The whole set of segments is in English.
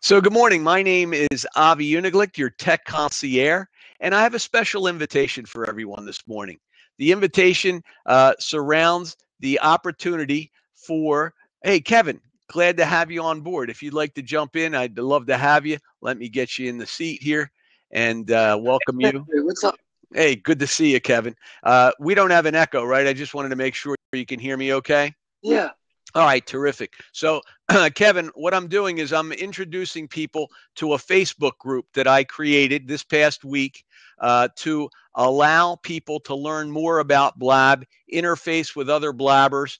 So good morning. My name is Avi Uniglick, your tech concierge, and I have a special invitation for everyone this morning. The invitation surrounds the opportunity for, hey, Kevin, glad to have you on board. If you'd like to jump in, I'd love to have you. Let me get you in the seat here and welcome Hey, you. what's up? Hey, good to see you, Kevin. We don't have an echo, right? I just wanted to make sure you can hear me okay. Yeah. All right, terrific. So, Kevin, what I'm doing is I'm introducing people to a Facebook group that I created this past week to allow people to learn more about Blab, interface with other Blabbers,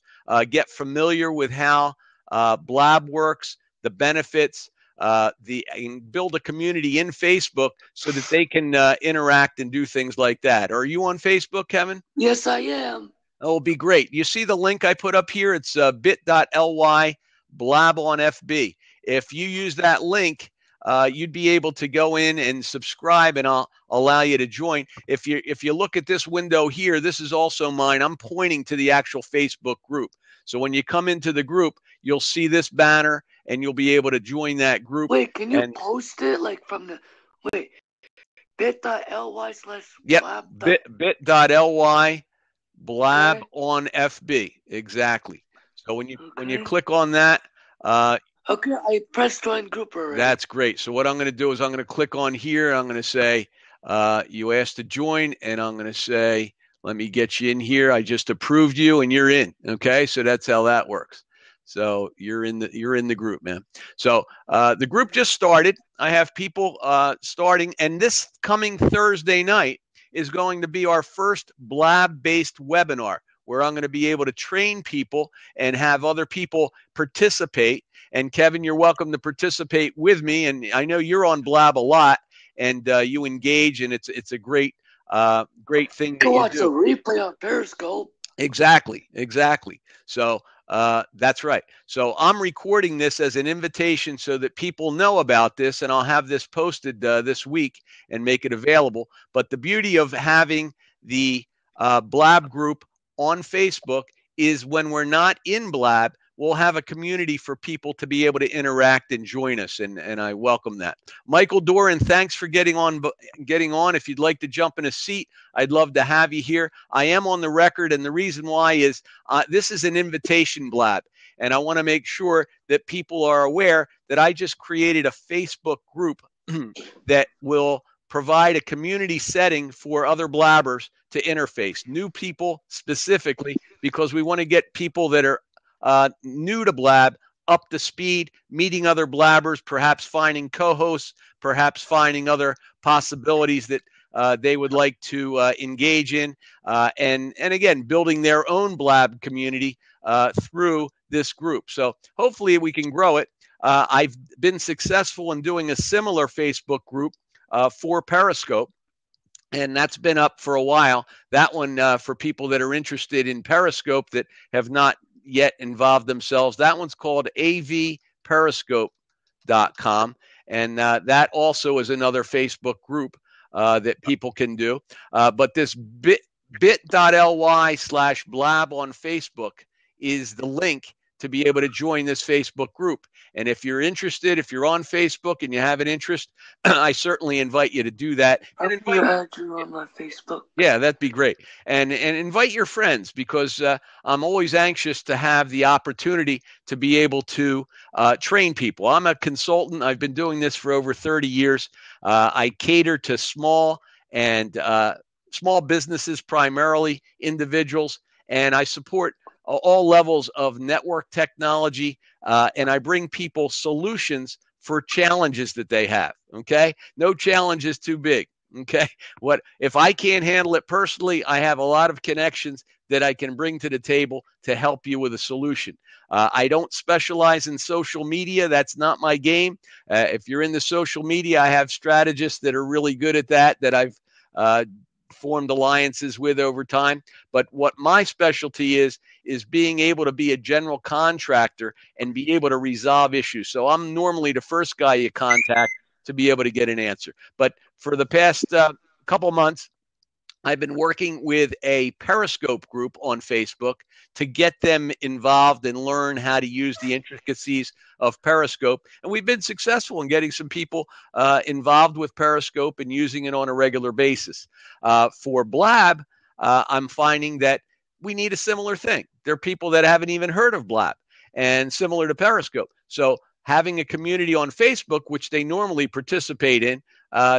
get familiar with how Blab works, the benefits, and build a community in Facebook so that they can interact and do things like that. Are you on Facebook, Kevin? Yes, I am. It'll be great. You see the link I put up here? It's bit.ly blab on FB. If you use that link, you'd be able to go in and subscribe, and I'll allow you to join. If you look at this window here, this is also mine. I'm pointing to the actual Facebook group. So when you come into the group, you'll see this banner, and you'll be able to join that group. Wait, can you And post it like from the wait bit.ly slash yep, blab bit.ly Blab okay? on FB. Exactly. So when you Okay. click on that, uh, Okay, I pressed join group already. that's great. So what I'm going to do is I'm going to click on here. I'm going to say you asked to join, and I'm going to say let me get you in here. I just approved you, and you're in. Okay, so that's how that works. So you're in the group, man. So the group just started. I have people starting, and this coming Thursday night is going to be our first Blab-based webinar where I'm going to be able to train people and have other people participate. And Kevin, you're welcome to participate with me. And I know you're on Blab a lot, and you engage, and it's a great great thing that Go you watch a do. replay on Periscope. Exactly. So that's right. So I'm recording this as an invitation so that people know about this, and I'll have this posted this week and make it available. But the beauty of having the Blab group on Facebook is when we're not in Blab, we'll have a community for people to be able to interact and join us, and I welcome that. Michael Doran, thanks for getting on. If you'd like to jump in a seat, I'd love to have you here. I am on the record, and the reason why is this is an invitation Blab, and I want to make sure that people are aware that I just created a Facebook group that will provide a community setting for other blabbers to interface, new people specifically, because we want to get people that are new to Blab up to speed, meeting other blabbers, perhaps finding co-hosts, perhaps finding other possibilities that they would like to engage in, and again, building their own Blab community through this group. So hopefully we can grow it. I've been successful in doing a similar Facebook group for Periscope, and that's been up for a while. That one for people that are interested in Periscope that have not yet involved themselves, that one's called avperiscope.com, and that also is another Facebook group that people can do. But this bit.ly slash blab on Facebook is the link to be able to join this Facebook group. And if you're interested, if you're on Facebook and you have an interest, I certainly invite you to do that. I'll add you on my Facebook. Yeah, that'd be great. And invite your friends, because I'm always anxious to have the opportunity to be able to train people. I'm a consultant. I've been doing this for over 30 years. I cater to small businesses, primarily individuals, and I support all levels of network technology, and I bring people solutions for challenges that they have. Okay, no challenge is too big. Okay, what if I can't handle it personally? I have a lot of connections that I can bring to the table to help you with a solution. I don't specialize in social media. That's not my game. If you're in the social media, I have strategists that are really good at that I've formed alliances with over time. But what my specialty is being able to be a general contractor and be able to resolve issues. So I'm normally the first guy you contact to be able to get an answer. But for the past couple months, I've been working with a Periscope group on Facebook to get them involved and learn how to use the intricacies of Periscope. And we've been successful in getting some people involved with Periscope and using it on a regular basis. For Blab, I'm finding that we need a similar thing. There are people that haven't even heard of Blab, and similar to Periscope. So having a community on Facebook, which they normally participate in,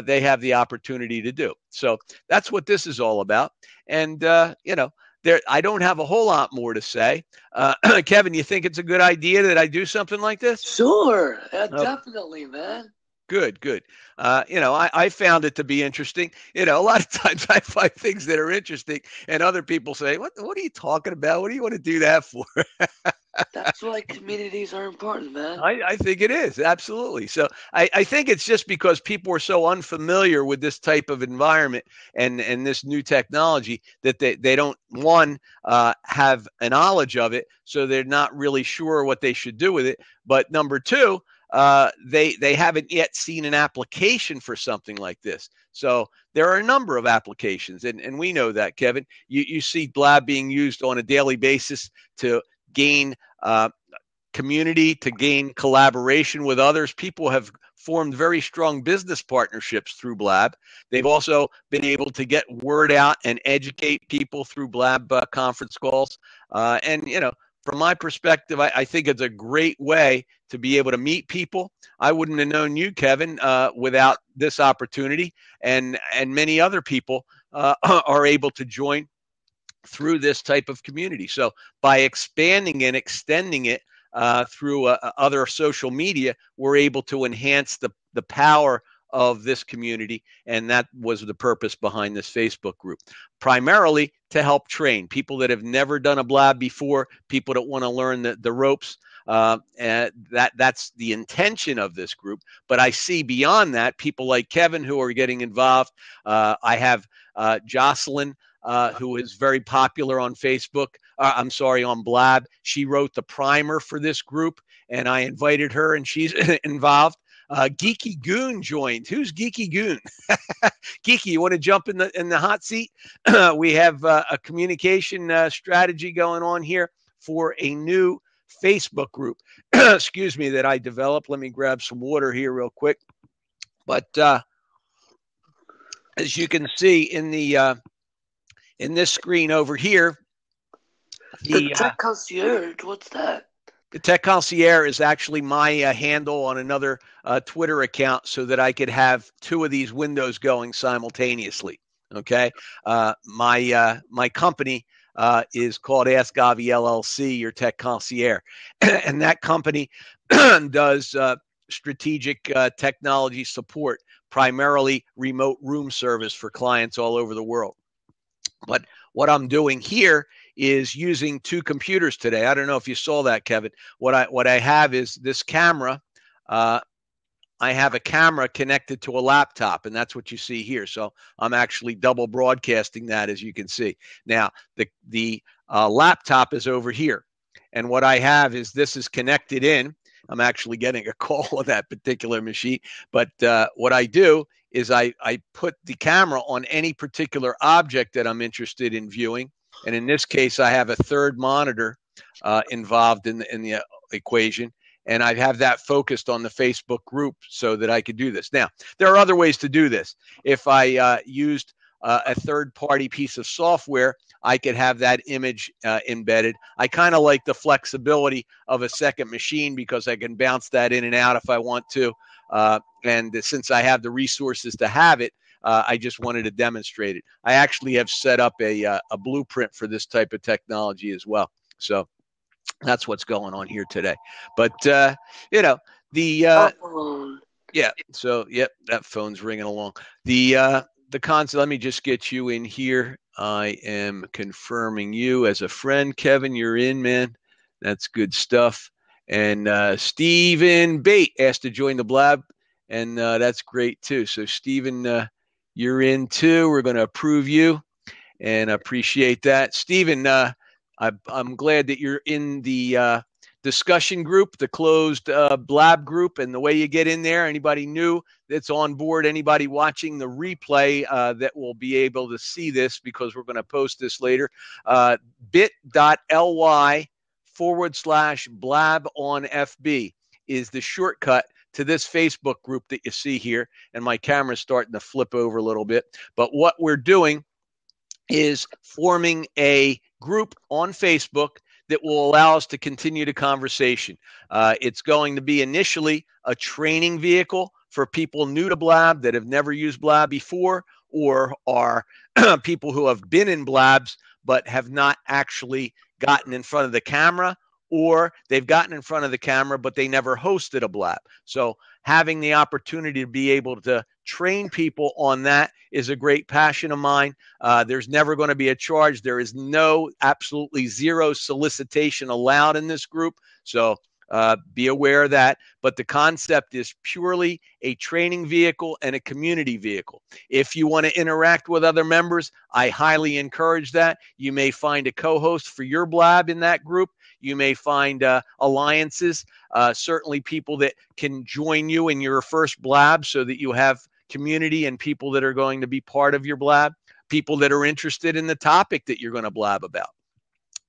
they have the opportunity to do. So that's what this is all about. And, I don't have a whole lot more to say. Kevin, you think it's a good idea that I do something like this? Sure. Definitely, man. Good, good. I found it to be interesting. A lot of times I find things that are interesting and other people say, what are you talking about? What do you want to do that for? That's why communities are important, man. I think it is. Absolutely. So I think it's just because people are so unfamiliar with this type of environment and this new technology that they don't, have a knowledge of it. So they're not really sure what they should do with it. But number two, they haven't yet seen an application for something like this. So there are a number of applications, and we know that, Kevin. You see Blab being used on a daily basis to gain community, to gain collaboration with others. People have formed very strong business partnerships through Blab. They've also been able to get word out and educate people through Blab conference calls. From my perspective, I think it's a great way to be able to meet people. I wouldn't have known you, Kevin, without this opportunity, and many other people are able to join through this type of community. So by expanding and extending it through other social media, we're able to enhance the power of this community. And that was the purpose behind this Facebook group, primarily to help train people that have never done a Blab before, people that want to learn the ropes. And that's the intention of this group. But I see beyond that, people like Kevin who are getting involved. I have Jocelyn, who is very popular on Facebook. On Blab. She wrote the primer for this group, and I invited her, and she's involved. Geeky Goon joined. Who's Geeky Goon? Geeky, you want to jump in the hot seat? We have a communication strategy going on here for a new Facebook group. Excuse me, that I developed. Let me grab some water here real quick. But as you can see in this screen over here, the Tech Concierge, what's that? The Tech Concierge is actually my handle on another Twitter account so that I could have two of these windows going simultaneously. Okay. My company is called Ask Avi LLC, your Tech Concierge. And that company does strategic technology support, primarily remote room service for clients all over the world. But what I'm doing here is using two computers today. I don't know if you saw that, Kevin. What I have is this camera. I have a camera connected to a laptop, and that's what you see here. So I'm actually double broadcasting that, as you can see. Now, the laptop is over here, and what I have is this is connected in. I'm actually getting a call on that particular machine. But what I do is I put the camera on any particular object that I'm interested in viewing. And in this case, I have a third monitor involved in the equation. And I have that focused on the Facebook group so that I could do this. Now, there are other ways to do this. If I used a third-party piece of software, I could have that image embedded. I kind of like the flexibility of a second machine because I can bounce that in and out if I want to. And since I have the resources to have it, I just wanted to demonstrate it. I actually have set up a blueprint for this type of technology as well. So that's what's going on here today. But, yeah, so, yep, that phone's ringing along. The concept, let me just get you in here. I am confirming you as a friend. Kevin, you're in, man. That's good stuff. And Stephen Bate asked to join the Blab, and that's great too. So Stephen, you're in too. We're going to approve you and appreciate that. Stephen, I'm glad that you're in the discussion group, the closed Blab group, and the way you get in there, anybody new that's on board, anybody watching the replay that will be able to see this because we're going to post this later, bit.ly/Blab on FB is the shortcut to this Facebook group that you see here. And my camera's starting to flip over a little bit. But what we're doing is forming a group on Facebook that will allow us to continue the conversation. It's going to be initially a training vehicle for people new to Blab that have never used Blab before, or are people who have been in Blabs but have not actually gotten in front of the camera, or they've gotten in front of the camera but they never hosted a Blab. So having the opportunity to be able to train people on that is a great passion of mine. There's never going to be a charge. There is absolutely zero solicitation allowed in this group. So be aware of that. But the concept is purely a training vehicle and a community vehicle. If you want to interact with other members, I highly encourage that. You may find a co-host for your Blab in that group. You may find alliances, certainly people that can join you in your first Blab so that you have community and people that are going to be part of your Blab, people that are interested in the topic that you're going to Blab about.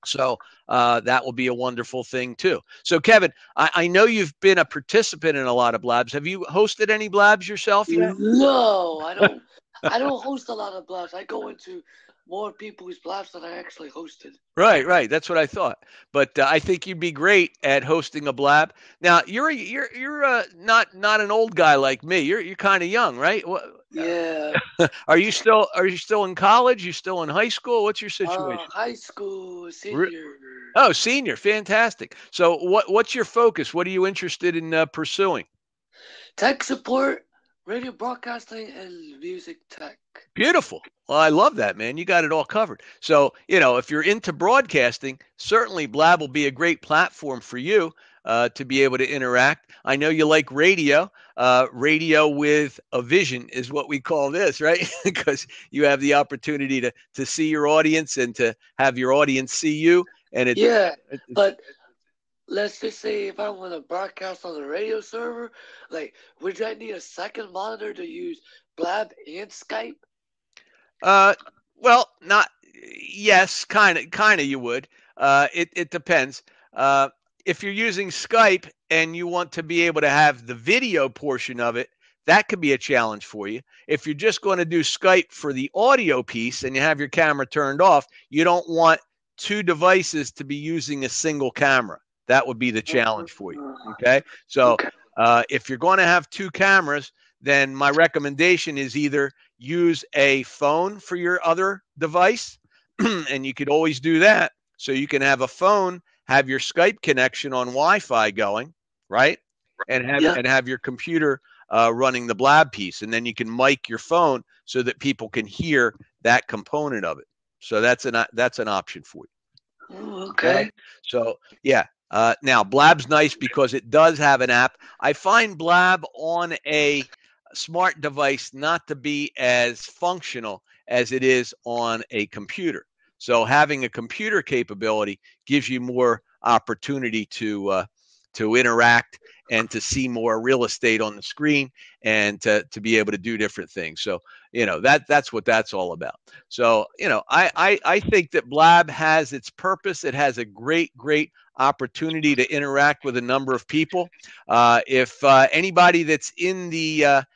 So that will be a wonderful thing too. So Kevin, I know you've been a participant in a lot of Blabs. Have you hosted any Blabs yourself yet? No, I don't. I don't host a lot of Blabs. I go into more people's Blabs than I actually hosted. Right. That's what I thought. But I think you'd be great at hosting a Blab. Now you're not an old guy like me. You're kind of young, right? Yeah. Are you still in college? You still in high school? What's your situation? High school, senior. Oh, senior, fantastic. So what's your focus? What are you interested in pursuing? Tech support, radio broadcasting, and music tech. Beautiful. Well, I love that, man. You got it all covered. So, if you're into broadcasting, certainly Blab will be a great platform for you to be able to interact. I know you like radio. Radio with a vision is what we call this, right? Because you have the opportunity to see your audience and to have your audience see you. And but let's just say if I want to broadcast on the radio server, would I need a second monitor to use Blab and Skype? Well, yes, kind of you would. It depends. If you're using Skype and you want to be able to have the video portion of it, that could be a challenge for you. If you're just going to do Skype for the audio piece and you have your camera turned off, you don't want two devices to be using a single camera. That would be the challenge for you. Okay. So if you're going to have two cameras, then my recommendation is either use a phone for your other device, and you could always do that. So you can have a phone, have your Skype connection on Wi-Fi going, right? And have your computer running the Blab piece. And then you can mic your phone so that people can hear that component of it. So that's an option for you. Okay. So yeah. Now Blab's nice because it does have an app. I find Blab on a smart device not to be as functional as it is on a computer. So having a computer capability gives you more opportunity to interact and to see more real estate on the screen and to be able to do different things. So, that's what that's all about. So, I think that Blab has its purpose. It has a great opportunity to interact with a number of people. If anybody that's in the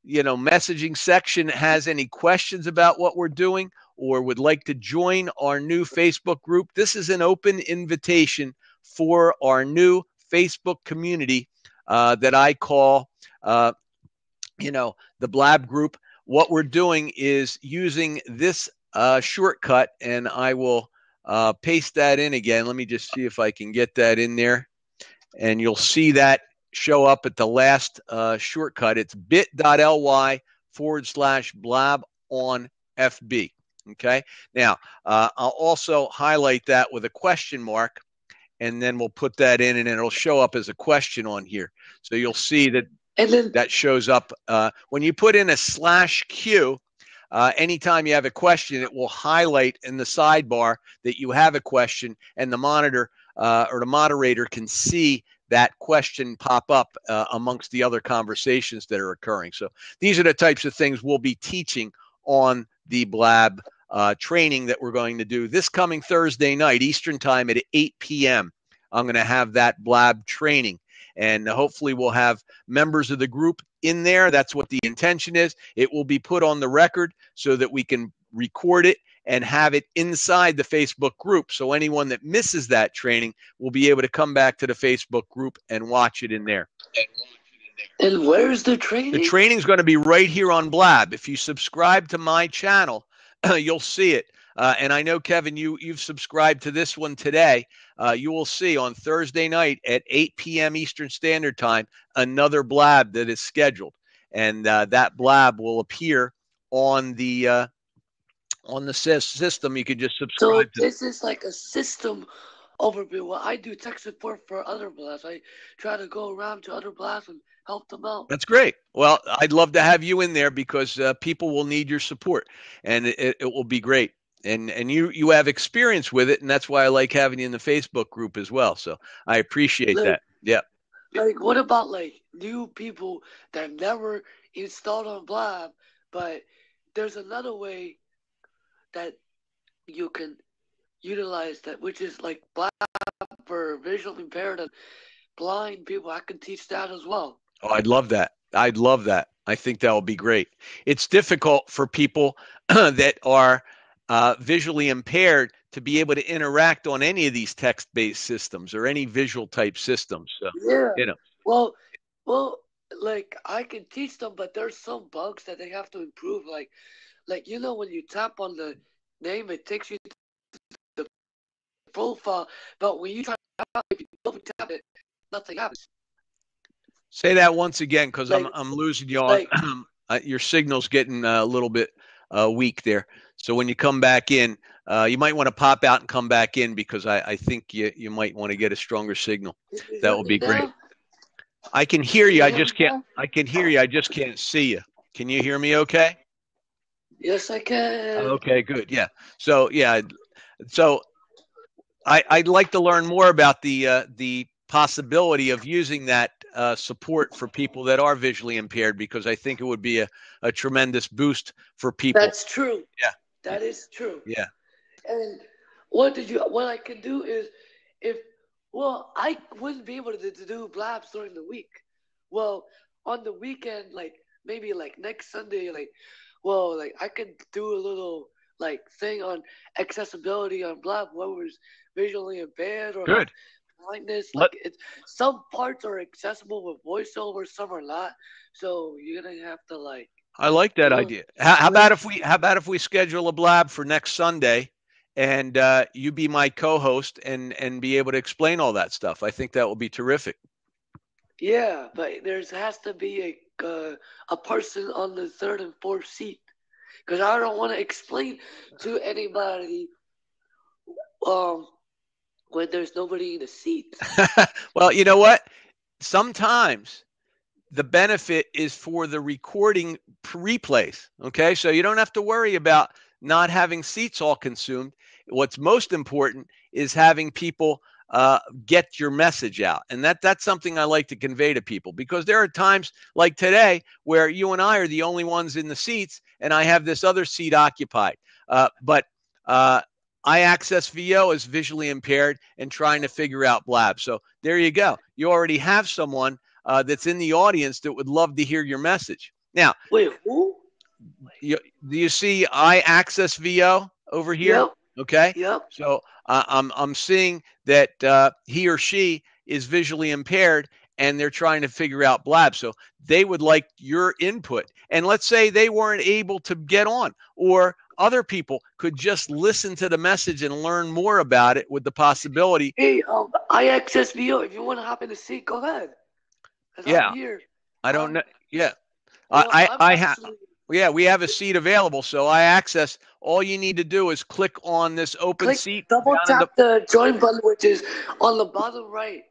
messaging section has any questions about what we're doing or would like to join our new Facebook group, this is an open invitation for our new Facebook community that I call, the Blab group. What we're doing is using this shortcut, and I will paste that in again. Let me just see if I can get that in there, and you'll see that show up at the last shortcut. It's bit.ly/Blab on FB. Okay. Now, I'll also highlight that with a question mark, and then we'll put that in, and it'll show up as a question on here. So you'll see that that shows up when you put in a /Q. Anytime you have a question, it will highlight in the sidebar that you have a question, and the monitor or the moderator can see that question pop up amongst the other conversations that are occurring. So these are the types of things we'll be teaching on the Blab training that we're going to do this coming Thursday night, Eastern time at 8 p.m. I'm going to have that Blab training. And hopefully we'll have members of the group in there. That's what the intention is. It will be put on the record so that we can record it and have it inside the Facebook group. So anyone that misses that training will be able to come back to the Facebook group and watch it in there. And where's the training? The training is going to be right here on Blab. If you subscribe to my channel, you'll see it. And I know, Kevin, you've subscribed to this one today. You will see on Thursday night at 8 p.m. Eastern Standard Time, another Blab that is scheduled. And that Blab will appear on the system. You can just subscribe to. So this is like a system overview. Well, I do tech support for other Blabs. I try to go around to other Blabs and help them out. That's great. Well, I'd love to have you in there because people will need your support, and it will be great. And you have experience with it, and that's why I like having you in the Facebook group as well. So I appreciate that. Yeah. Like, what about like new people that never installed on Blab, but there's another way that you can utilize that, which is like Blab for visually impaired and blind people. I can teach that as well. Oh, I'd love that. I'd love that. I think that will be great. It's difficult for people that are visually impaired to be able to interact on any of these text-based systems or any visual type systems. So, yeah. You know. Well, like I can teach them, but there's some bugs that they have to improve. Like you know, when you tap on the name, it takes you to the profile. But when you try to if you double tap it, nothing happens. Say that once again, because I'm losing you on. Your signal's getting a little bit weak there. So when you come back in, you might want to pop out and come back in because I think you might want to get a stronger signal. That would be great. I can hear you. I just can't. I can hear you. I just can't see you. Can you hear me? Okay. Yes, I can. Okay, good. Yeah. So yeah. So I'd like to learn more about the possibility of using that support for people that are visually impaired, because I think it would be a tremendous boost for people. That's true. Yeah. That is true. Yeah. And what I can do is I wouldn't be able to do Blabs during the week. Well, on the weekend, like maybe like next Sunday, I could do a little like thing on accessibility on Blab, whoever's visually impaired or good. Blindness. Like some parts are accessible with voiceover, some are not. So you're gonna have to like. I like that idea. How about if we schedule a Blab for next Sunday, and you be my co-host and be able to explain all that stuff? I think that will be terrific. Yeah, but there has to be a person on the third and fourth seat, because I don't want to explain to anybody when there's nobody in the seat. Well, you know what? Sometimes the benefit is for the recording replays. Okay, so you don't have to worry about not having seats all consumed. What's most important is having people get your message out. And that's something I like to convey to people, because there are times like today where you and I are the only ones in the seats and I have this other seat occupied. But I access VO as visually impaired and trying to figure out Blab. So there you go. You already have someone that's in the audience that would love to hear your message. Now, wait, who? Do you see I access VO over here? Yep. Okay. Yep. So I'm seeing that he or she is visually impaired and they're trying to figure out Blab. So they would like your input. And let's say they weren't able to get on, or other people could just listen to the message and learn more about it with the possibility. Hey, I access VO. If you want to hop in the seat, go ahead. Yeah. I'm here. I don't know. Yeah. Well, I have. Yeah, we have a seat available, so I access. All you need to do is click on this open seat. Double tap the join button, which is on the bottom right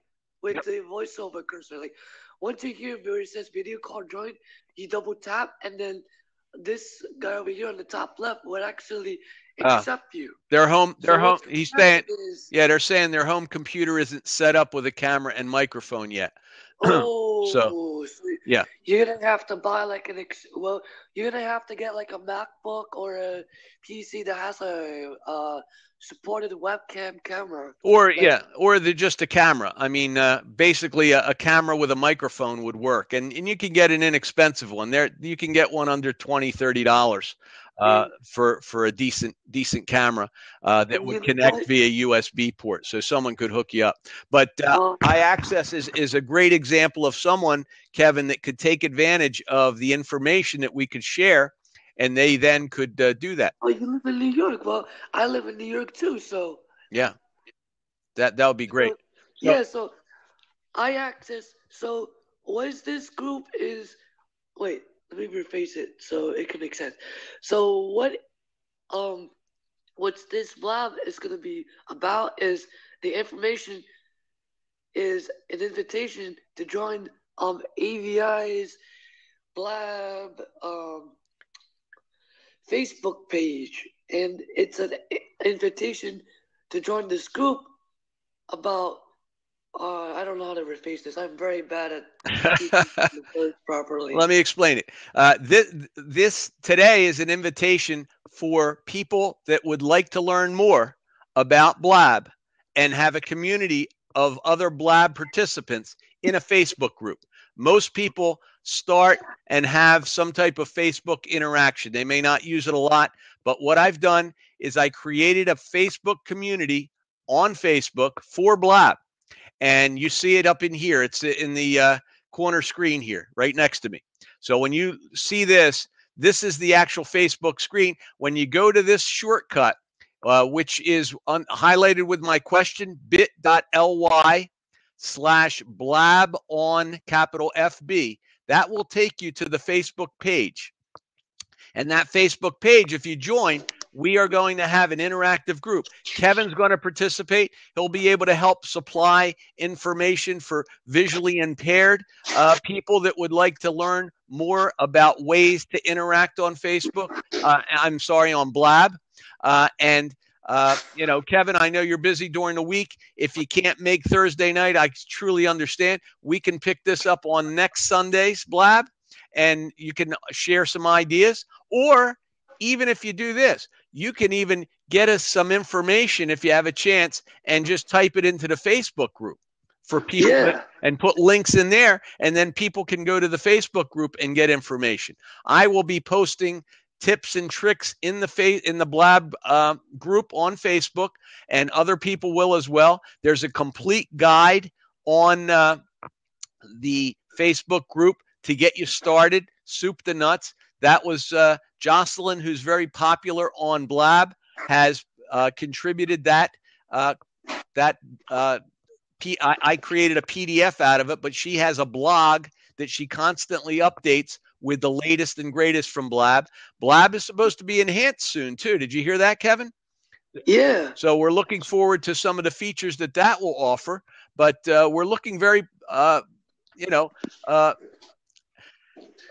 with the voiceover cursor. Like once you hear where it says video call join, you double tap, and then this guy over here on the top left would actually Uh, accept you. their home, So what's gonna he's saying, happen is, yeah, they're saying their home computer isn't set up with a camera and microphone yet. So, oh, so yeah. you're gonna have to buy like well, you're gonna have to get like a MacBook or a PC that has a supported webcam camera. Or Like, yeah, or just a camera. I mean, basically a camera with a microphone would work, and you can get an inexpensive one. There, you can get one under $20-$30 and, for a decent camera that and would you know connect what? via USB port, so someone could hook you up. But Um, iAccess is a great example of someone, Kevin, that could take advantage of the information that we could share, and they then could do that. oh, you live in New York. Well, I live in New York too, so Yeah, that would be great. so So yeah, so I access. So what is this group is? Wait, let me rephrase it so it can make sense. So um what's this blog is gonna be about is the information is an invitation to join AVI's Blab Facebook page, and it's an invitation to join this group about. I don't know how to rephrase this. I'm very bad at speaking the words properly. let me explain it. This today is an invitation for people that would like to learn more about Blab and have a community of other Blab participants in a Facebook group. Most people start and have some type of Facebook interaction. They may not use it a lot, but what I've done is I created a Facebook community on Facebook for Blab. And you see it up in here. It's in the corner screen here, right next to me. So when you see this, this is the actual Facebook screen. When you go to this shortcut, which is highlighted with my question, bit.ly/blab on capital FB, that will take you to the Facebook page. And that Facebook page, if you join, we are going to have an interactive group. Kevin's going to participate. He'll be able to help supply information for visually impaired people that would like to learn more about ways to interact on Facebook. On Blab. Kevin, I know you're busy during the week. If you can't make Thursday night, I truly understand. We can pick this up on next Sunday's Blab, and you can share some ideas. Or even if you do this, you can even get us some information if you have a chance and just type it into the Facebook group for people and put links in there, and then people can go to the Facebook group and get information. I will be posting tips and tricks in the Blab group on Facebook, and other people will as well. There's a complete guide on the Facebook group to get you started, soup to nuts. That was Jocelyn, who's very popular on Blab, has contributed that. I created a PDF out of it, but she has a blog that she constantly updates with the latest and greatest from Blab. Blab is supposed to be enhanced soon, too. Did you hear that, Kevin? Yeah. So we're looking forward to some of the features that will offer, but we're looking very,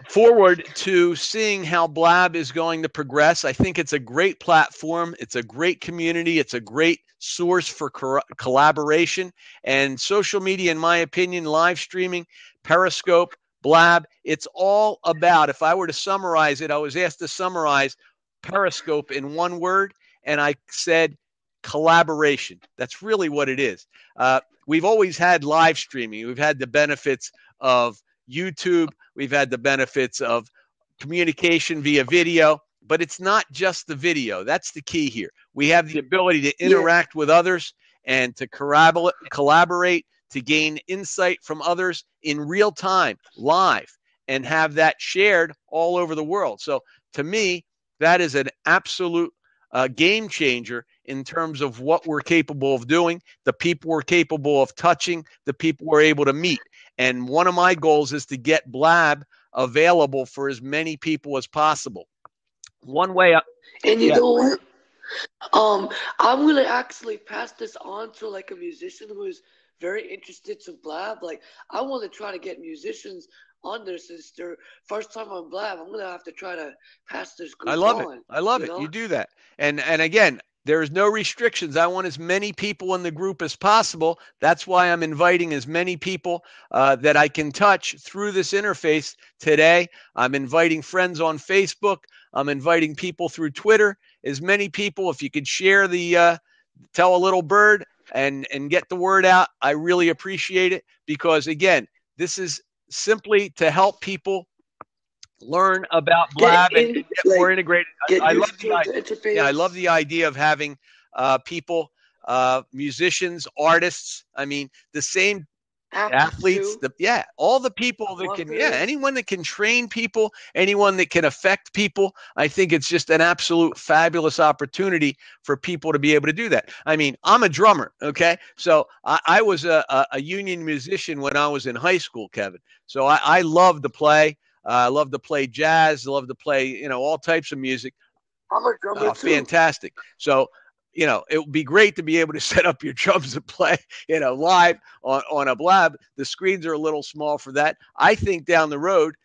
forward to seeing how Blab is going to progress. I think it's a great platform. It's a great community. It's a great source for collaboration. And social media, in my opinion, live streaming, Periscope, Blab, it's all about, if I were to summarize it, I was asked to summarize Periscope in one word, and I said collaboration. That's really what it is. We've always had live streaming. We've had the benefits of YouTube. We've had the benefits of communication via video, but it's not just the video. That's the key here. We have the ability to interact with others and to collaborate, to gain insight from others in real time, live, and have that shared all over the world. So to me, that is an absolute game changer in terms of what we're capable of doing, the people we're capable of touching, the people we're able to meet. And one of my goals is to get Blab available for as many people as possible. One way and you know what? I'm gonna actually pass this on to like a musician who is very interested to Blab. Like, I want to try to get musicians on there since their first time on Blab. I'm gonna have to try to pass this I group love it. on. I love You it. know? You do that. And again, there's no restrictions. I want as many people in the group as possible. That's why I'm inviting as many people that I can touch through this interface today. I'm inviting friends on Facebook. I'm inviting people through Twitter. As many people, if you could share the tell a little bird and get the word out, I really appreciate it, because again, this is simply to help people learn about Get Blab and in, get more like, integrated. get I love used the to the idea. Yeah, I love interface. the idea of having people, musicians, artists. I mean, the same Athletes athletes. too, All the people that can. Yeah, walkers. anyone that can train people, anyone that can affect people. I think it's just an absolute fabulous opportunity for people to be able to do that. I mean, I'm a drummer. Okay, so I was a union musician when I was in high school, Kevin. So I love to play. I love to play jazz. I love to play, all types of music. I'm a drummer Oh, too. fantastic. So, it would be great to be able to set up your drums and play, live on a Blab. The screens are a little small for that. I think down the road,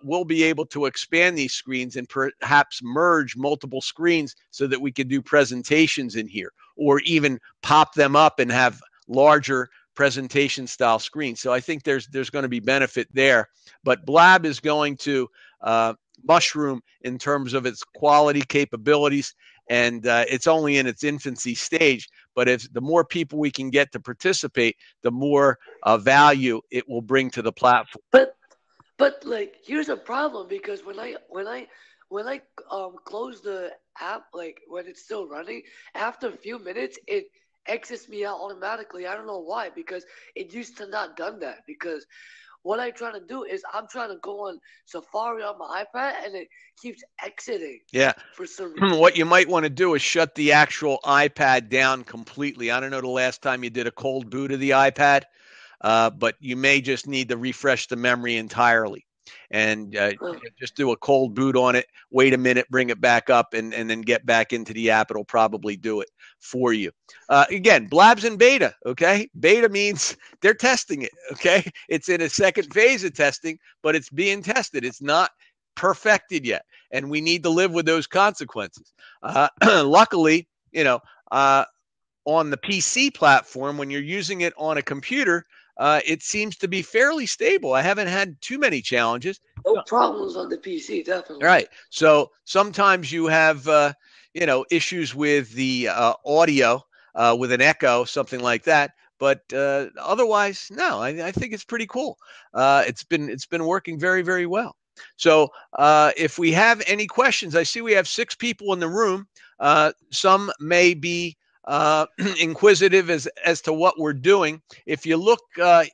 we'll be able to expand these screens and perhaps merge multiple screens so that we can do presentations in here, or even pop them up and have larger presentation style screens. So I think there's going to be benefit there. But Blab is going to mushroom in terms of its quality capabilities, and it's only in its infancy stage. But if the more people we can get to participate, the more value it will bring to the platform. But like, here's a problem, because when I close the app, like when it's still running, after a few minutes it exits me out automatically. I don't know why, because it used to not done that. Because what I'm trying to do is I'm trying to go on Safari on my iPad, and it keeps exiting Yeah. for some reason. What you might want to do is shut the actual iPad down completely. I don't know the last time you did a cold boot of the iPad, but you may just need to refresh the memory entirely. And just do a cold boot on it, wait a minute, bring it back up, and then get back into the app. It'll probably do it for you. Again, Blab's in beta, okay? Beta means they're testing it, okay? It's in a second phase of testing, but it's being tested. It's not perfected yet, and we need to live with those consequences. Luckily, on the PC platform, when you're using it on a computer, it seems to be fairly stable. I haven't had too many challenges. No problems on the PC, definitely. Right. So sometimes you have, issues with the audio, with an echo, something like that. But otherwise, no, I think it's pretty cool. It's been working very, very well. So if we have any questions, I see we have 6 people in the room. Some may be inquisitive as to what we're doing. If you look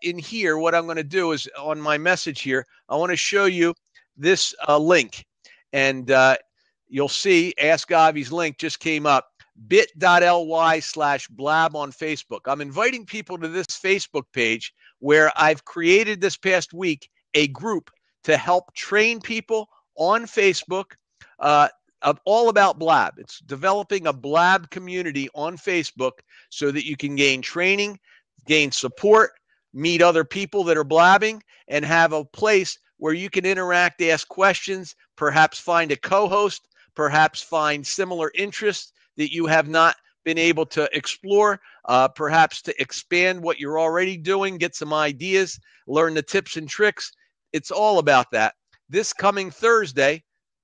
in here, what I'm going to do is on my message here, I want to show you this link, and you'll see Ask Avi's link just came up, bit.ly/blab on Facebook. I'm inviting people to this Facebook page where I've created this past week a group to help train people on Facebook all about Blab. It's developing a Blab community on Facebook so that you can gain training, gain support, meet other people that are blabbing, and have a place where you can interact, ask questions, perhaps find a co-host, perhaps find similar interests that you have not been able to explore, perhaps to expand what you're already doing, get some ideas, learn the tips and tricks. It's all about that. This coming Thursday,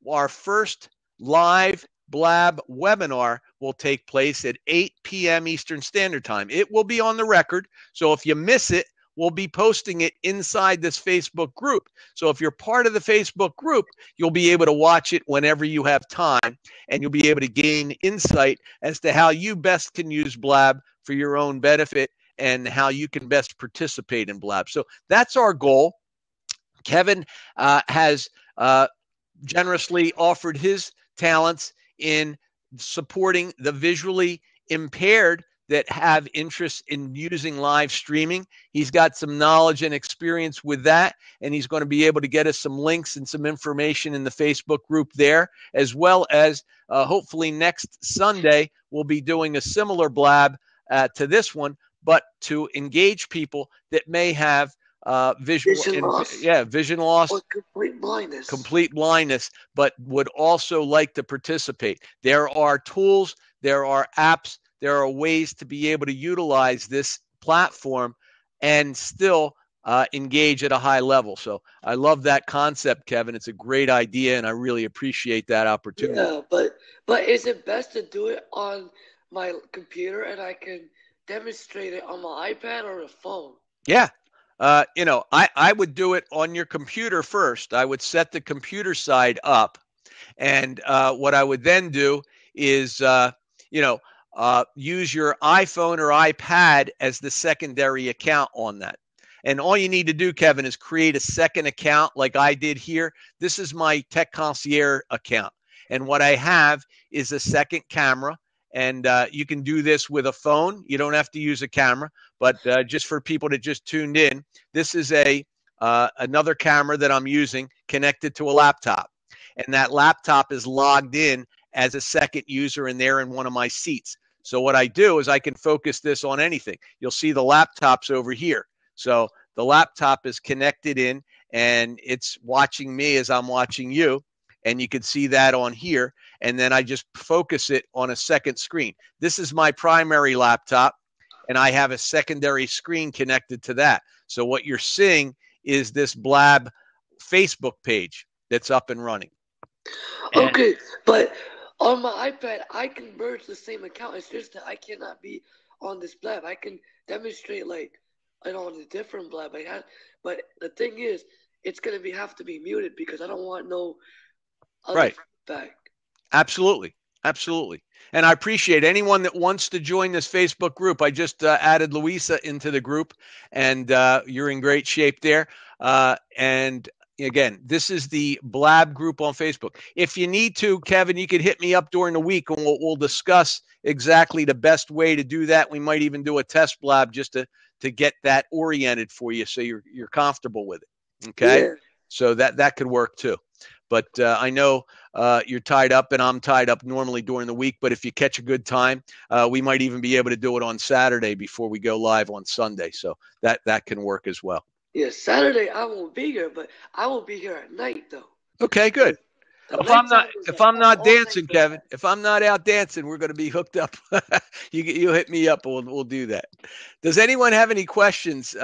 our first live Blab webinar will take place at 8 p.m. Eastern Standard Time. It will be on the record, so if you miss it, we'll be posting it inside this Facebook group. So if you're part of the Facebook group, you'll be able to watch it whenever you have time, and you'll be able to gain insight as to how you best can use Blab for your own benefit and how you can best participate in Blab. So that's our goal. Kevin has generously offered his talents in supporting the visually impaired that have interest in using live streaming. He's got some knowledge and experience with that, and he's going to be able to get us some links and some information in the Facebook group there, as well as hopefully next Sunday we'll be doing a similar Blab to this one, but to engage people that may have Vision loss. Vision loss, or complete blindness, but would also like to participate. There are tools, there are apps, there are ways to be able to utilize this platform and still engage at a high level. So I love that concept, Kevin. It's a great idea, and I really appreciate that opportunity. Yeah, but is it best to do it on my computer and I can demonstrate it on my iPad or a phone? Yeah. I would do it on your computer first. I would set the computer side up. And what I would then do is, use your iPhone or iPad as the secondary account on that. And all you need to do, Kevin, is create a second account like I did here. This is my Tech Concierge account. And what I have is a second camera. And you can do this with a phone. You don't have to use a camera. But just for people that just tuned in, this is another camera that I'm using connected to a laptop. And that laptop is logged in as a second user in there in one of my seats. So what I do is I can focus this on anything. You'll see the laptop's over here. So the laptop is connected in and it's watching me as I'm watching you. And you can see that on here. And then I just focus it on a second screen. This is my primary laptop, and I have a secondary screen connected to that. So what you're seeing is this Blab Facebook page that's up and running. Okay, but on my iPad, I can merge the same account. It's just that I cannot be on this Blab. I can demonstrate on a different Blab. But the thing is, it's gonna have to be muted because I don't want no other feedback. Absolutely. And I appreciate anyone that wants to join this Facebook group. I just added Louisa into the group, and you're in great shape there. And again, this is the Blab group on Facebook. If you need to, Kevin, you could hit me up during the week, and we'll discuss exactly the best way to do that. We might even do a test Blab just to get that oriented for you so you're comfortable with it. Okay? Yeah. So that could work too. But I know you're tied up and I'm tied up normally during the week. But if you catch a good time, we might even be able to do it on Saturday before we go live on Sunday. So that can work as well. Yeah, Saturday I won't be here, but I will be here at night though. Okay, good. If I'm not dancing, Kevin, if I'm not out dancing, we're going to be hooked up. You hit me up and we'll do that. Does anyone have any questions?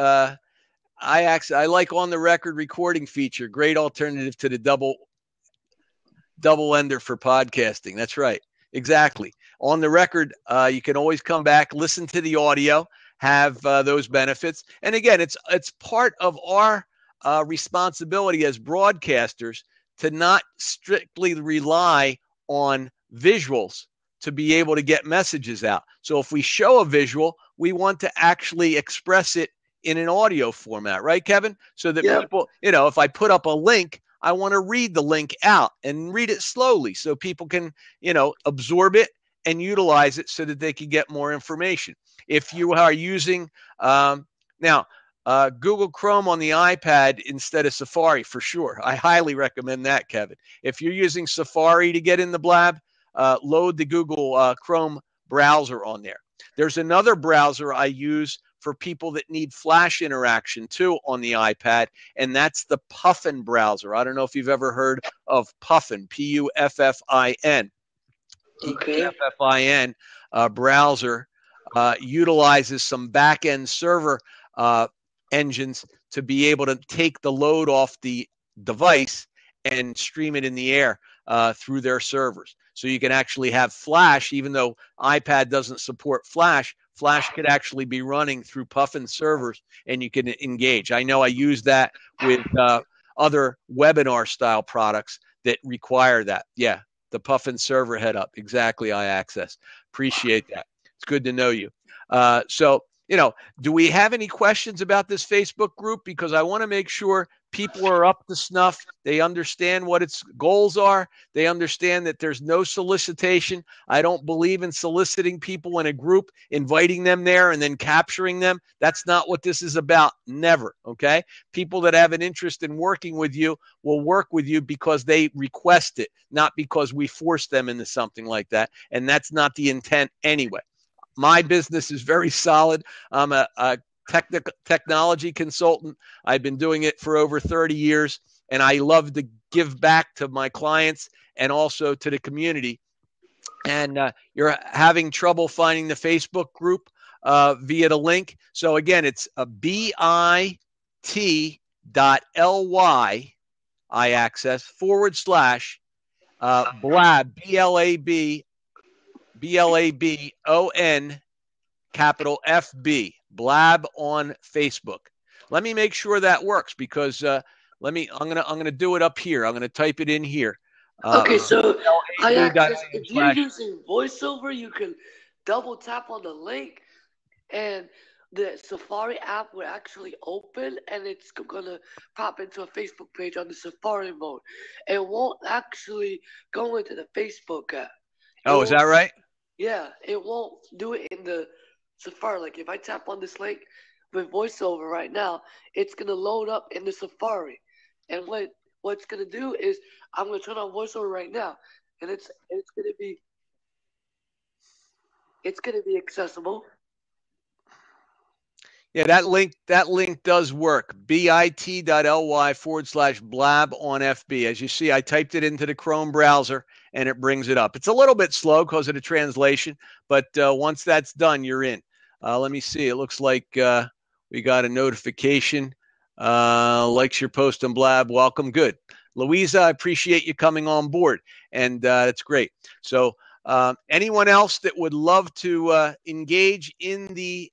I like on the record recording feature. Great alternative to the double ender for podcasting. That's right. Exactly. On the record, you can always come back, listen to the audio, have those benefits. And again, it's part of our responsibility as broadcasters to not strictly rely on visuals to be able to get messages out. So if we show a visual, we want to actually express it in an audio format, right, Kevin? So that people, if I put up a link, I want to read the link out and read it slowly so people can, absorb it and utilize it so that they can get more information. If you are using Google Chrome on the iPad instead of Safari, for sure, I highly recommend that, Kevin. If you're using Safari to get in the Blab, load the Google Chrome browser on there. There's another browser I use for people that need Flash interaction too on the iPad, and that's the Puffin browser. I don't know if you've ever heard of Puffin, Puffin. Okay. Puffin browser utilizes some back-end server engines to be able to take the load off the device and stream it in the air through their servers. So you can actually have Flash, even though iPad doesn't support Flash. Flash could actually be running through Puffin servers, and you can engage. I know I use that with other webinar style products that require that. Yeah, the Puffin server head up. Exactly, iAccess. Appreciate that. It's good to know you. Do we have any questions about this Facebook group? Because I want to make sure people are up to snuff. They understand what its goals are. They understand that there's no solicitation. I don't believe in soliciting people in a group, inviting them there and then capturing them. That's not what this is about. Never. Okay. People that have an interest in working with you will work with you because they request it, not because we force them into something like that. And that's not the intent anyway. My business is very solid. I'm a technology consultant. I've been doing it for over 30 years, and I love to give back to my clients and also to the community. And you're having trouble finding the Facebook group via the link. So again, it's a bit.ly iAccess / Blab, BLABON, capital FB, Blab on Facebook. Let me make sure that works, because I'm gonna do it up here. I'm gonna type it in here. Okay, so iAccess, if you're BLAB.com/ using VoiceOver, you can double tap on the link, and the Safari app will actually open, and it's gonna pop into a Facebook page on the Safari mode. It won't actually go into the Facebook app. Oh, is that right? Yeah, it won't do it in the Safari. Like if I tap on this link with VoiceOver right now, it's gonna load up in the Safari, and what's gonna do is I'm gonna turn on VoiceOver right now, and it's gonna be accessible. Yeah, that link does work. bit.ly/blab on FB. As you see, I typed it into the Chrome browser and it brings it up. It's a little bit slow because of the translation, but once that's done, you're in. Let me see. It looks like we got a notification. Likes your post on Blab. Welcome. Good. Louisa, I appreciate you coming on board, and that's great. So anyone else that would love to engage in the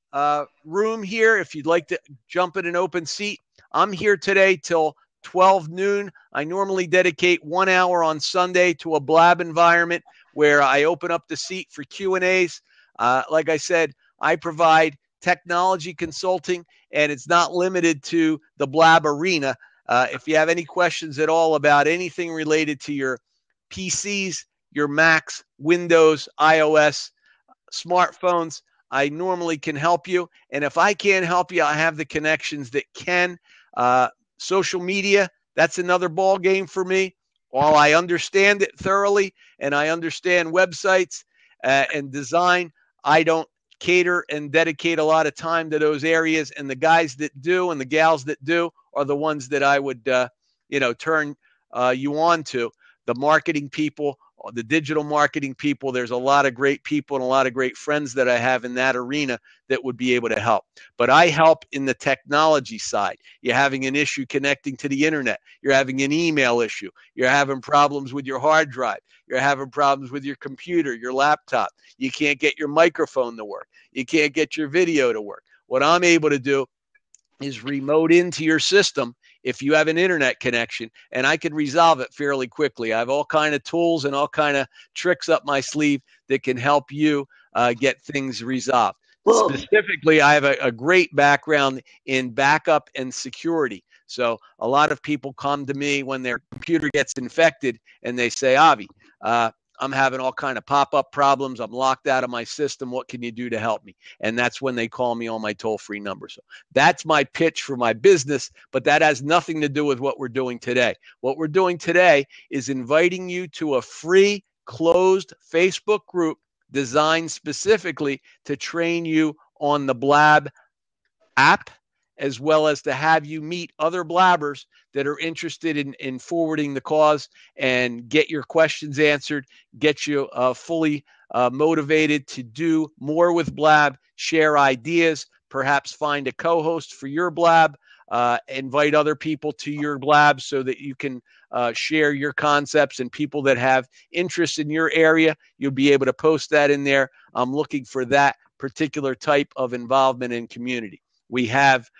room here, if you'd like to jump in an open seat, I'm here today till 12 noon. I normally dedicate 1 hour on Sunday to a Blab environment where I open up the seat for Q&As. Like I said, I provide technology consulting, and it's not limited to the Blab arena. If you have any questions at all about anything related to your PCs, your Macs, Windows, iOS, smartphones, I normally can help you. And if I can't help you, I have the connections that can. Social media, that's another ball game for me. While I understand it thoroughly and I understand websites and design, I don't cater and dedicate a lot of time to those areas. And the guys that do and the gals that do are the ones that I would, turn you on to. The marketing people, the digital marketing people. There's a lot of great people and a lot of great friends that I have in that arena that would be able to help. But I help in the technology side. You're having an issue connecting to the internet. You're having an email issue. You're having problems with your hard drive. You're having problems with your computer, your laptop. You can't get your microphone to work. You can't get your video to work. What I'm able to do is remote into your system if you have an internet connection, and I can resolve it fairly quickly. I have all kind of tools and all kind of tricks up my sleeve that can help you get things resolved. Well, specifically, I have a great background in backup and security. So a lot of people come to me when their computer gets infected and they say, Avi, I'm having all kind of pop-up problems. I'm locked out of my system. What can you do to help me? And that's when they call me on my toll-free number. So that's my pitch for my business, but that has nothing to do with what we're doing today. What we're doing today is inviting you to a free closed Facebook group designed specifically to train you on the Blab app, as well as to have you meet other blabbers that are interested in forwarding the cause and get your questions answered, get you fully motivated to do more with Blab, share ideas, perhaps find a co-host for your Blab, invite other people to your Blab so that you can share your concepts, and people that have interest in your area, you'll be able to post that in there. I'm looking for that particular type of involvement in community. We have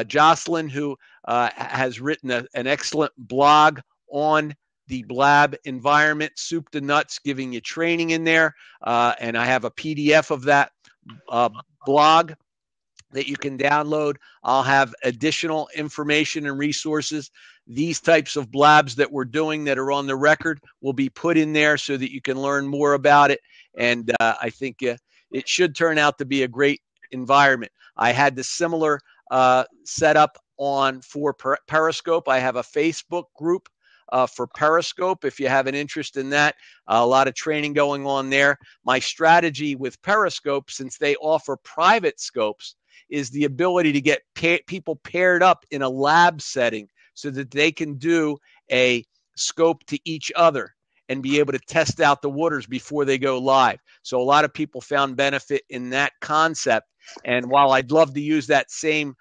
Jocelyn, who has written an excellent blog on the Blab environment, soup to nuts, giving you training in there. And I have a PDF of that blog that you can download. I'll have additional information and resources. These types of blabs that we're doing that are on the record will be put in there so that you can learn more about it. And I think it should turn out to be a great environment. I had the similar setup for Periscope. I have a Facebook group for Periscope if you have an interest in that. A lot of training going on there. My strategy with Periscope, since they offer private scopes, is the ability to get people paired up in a lab setting so that they can do a scope to each other and be able to test out the waters before they go live. So a lot of people found benefit in that concept. And while I'd love to use that same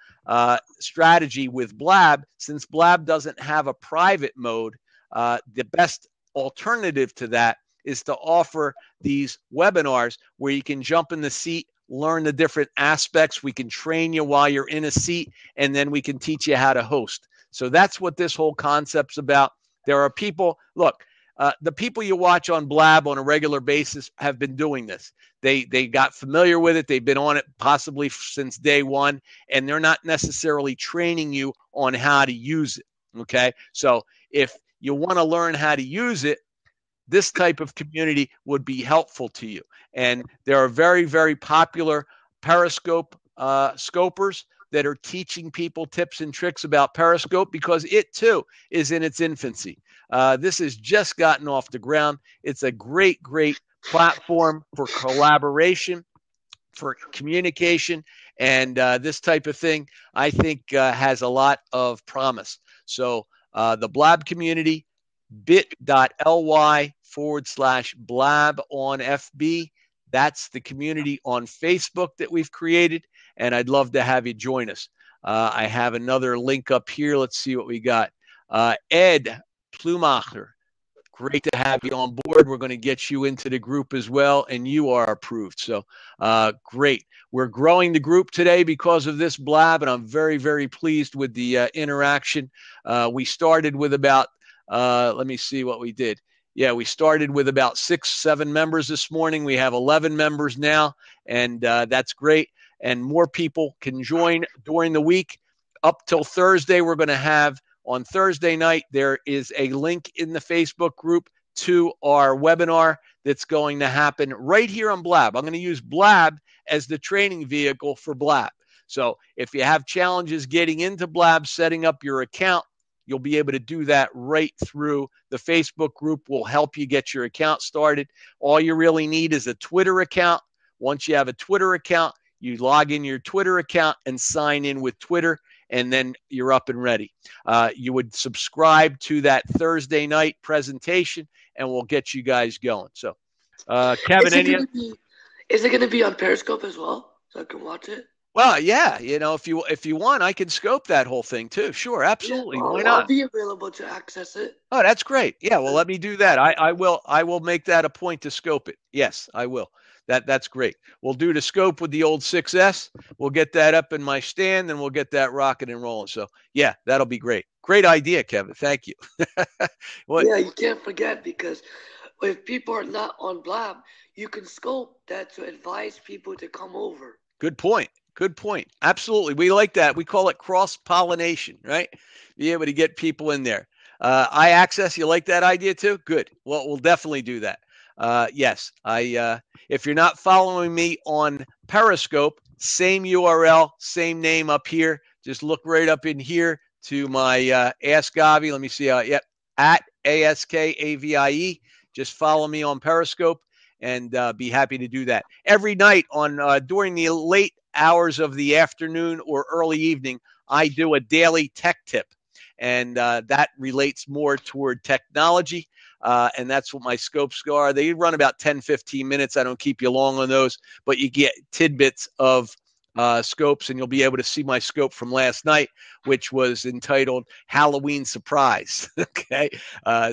strategy with Blab, since Blab doesn't have a private mode, the best alternative to that is to offer these webinars where you can jump in the seat, learn the different aspects. We can train you while you're in a seat, and then we can teach you how to host. So that's what this whole concept's about. There are people, look, the people you watch on Blab on a regular basis have been doing this. They got familiar with it. They've been on it possibly since day one, and they're not necessarily training you on how to use it, okay? So if you want to learn how to use it, this type of community would be helpful to you. And there are very, very popular Periscope scopers that are teaching people tips and tricks about Periscope because it too is in its infancy. This has just gotten off the ground. It's a great, great platform for collaboration, for communication, and this type of thing, I think, has a lot of promise. So the Blab community, bit.ly/Blab on FB. That's the community on Facebook that we've created, and I'd love to have you join us. I have another link up here. Let's see what we got. Ed Plumacher, great to have you on board. We're going to get you into the group as well, and you are approved. So great. We're growing the group today because of this Blab, and I'm very, very pleased with the interaction. We started with about, let me see what we did. Yeah, we started with about 6-7 members this morning. We have 11 members now, and that's great. And more people can join during the week. Up till Thursday, we're going to have, on Thursday night, there is a link in the Facebook group to our webinar that's going to happen right here on Blab. I'm going to use Blab as the training vehicle for Blab. So if you have challenges getting into Blab, setting up your account, you'll be able to do that right through the Facebook group. We'll help you get your account started. All you really need is a Twitter account. Once you have a Twitter account, you log in your Twitter account and sign in with Twitter, and then you're up and ready. You would subscribe to that Thursday night presentation, and we'll get you guys going. So, Kevin, is it going to be on Periscope as well, so I can watch it? Well, yeah, you know, if you want, I can scope that whole thing too. Sure, absolutely. Yeah, why not? I'll be available to access it. Oh, that's great. Yeah, well, let me do that. I will make that a point to scope it. Yes, I will. That's great. We'll do the scope with the old 6S. We'll get that up in my stand, and we'll get that rocking and rolling. So, yeah, that'll be great. Great idea, Kevin. Thank you. Yeah, you can't forget, because if people are not on Blab, you can scope that to advise people to come over. Good point. Good point. Absolutely. We like that. We call it cross-pollination, right? Be able to get people in there. iAccess, you like that idea too? Good. Well, we'll definitely do that. Yes. If you're not following me on Periscope, same URL, same name up here. Just look right up in here to my Ask Avi. Let me see. Yep. At ASKAVIE. Just follow me on Periscope, and be happy to do that. Every night on during the late hours of the afternoon or early evening, I do a daily tech tip, and that relates more toward technology, and that's what my scopes are. They run about 10-15 minutes. I don't keep you long on those, but you get tidbits of scopes, and you'll be able to see my scope from last night, which was entitled Halloween Surprise. Okay.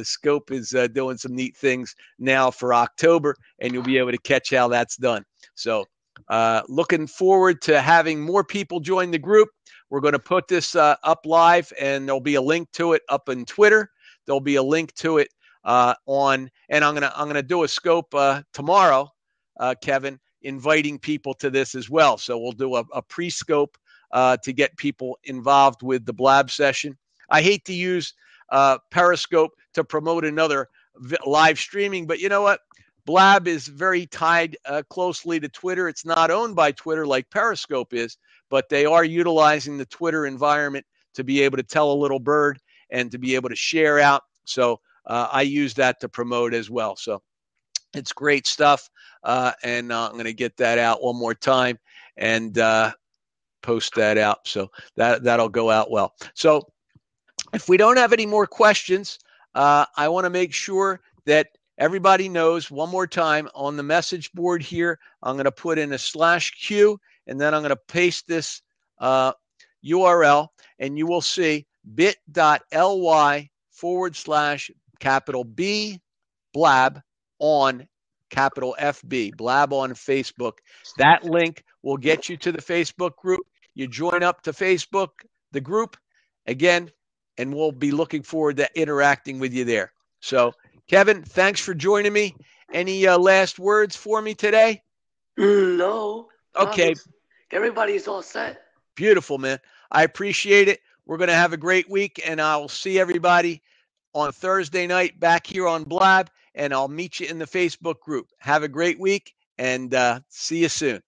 Scope is doing some neat things now for October, and you'll be able to catch how that's done. So looking forward to having more people join the group. We're going to put this up live, and there'll be a link to it up on Twitter. There'll be a link to it and I'm gonna do a scope tomorrow, Kevin, inviting people to this as well. So we'll do a pre-scope to get people involved with the Blab session. I hate to use Periscope to promote another live streaming, but you know what? Blab is very tied closely to Twitter. It's not owned by Twitter like Periscope is, but they are utilizing the Twitter environment to be able to tell a little bird and to be able to share out. So I use that to promote as well. So it's great stuff. And I'm going to get that out one more time. And post that out. So that'll go out well. So if we don't have any more questions, I want to make sure that everybody knows one more time on the message board here. I'm going to put in a /Q, and then I'm going to paste this URL, and you will see bit.ly/B Blab on FB, Blab on Facebook. That link will get you to the Facebook group. You join up to Facebook, the group, again, and we'll be looking forward to interacting with you there. So, Kevin, thanks for joining me. Any last words for me today? No. Okay. Everybody's all set. Beautiful, man. I appreciate it. We're going to have a great week, and I'll see everybody on Thursday night back here on Blab, and I'll meet you in the Facebook group. Have a great week, and see you soon.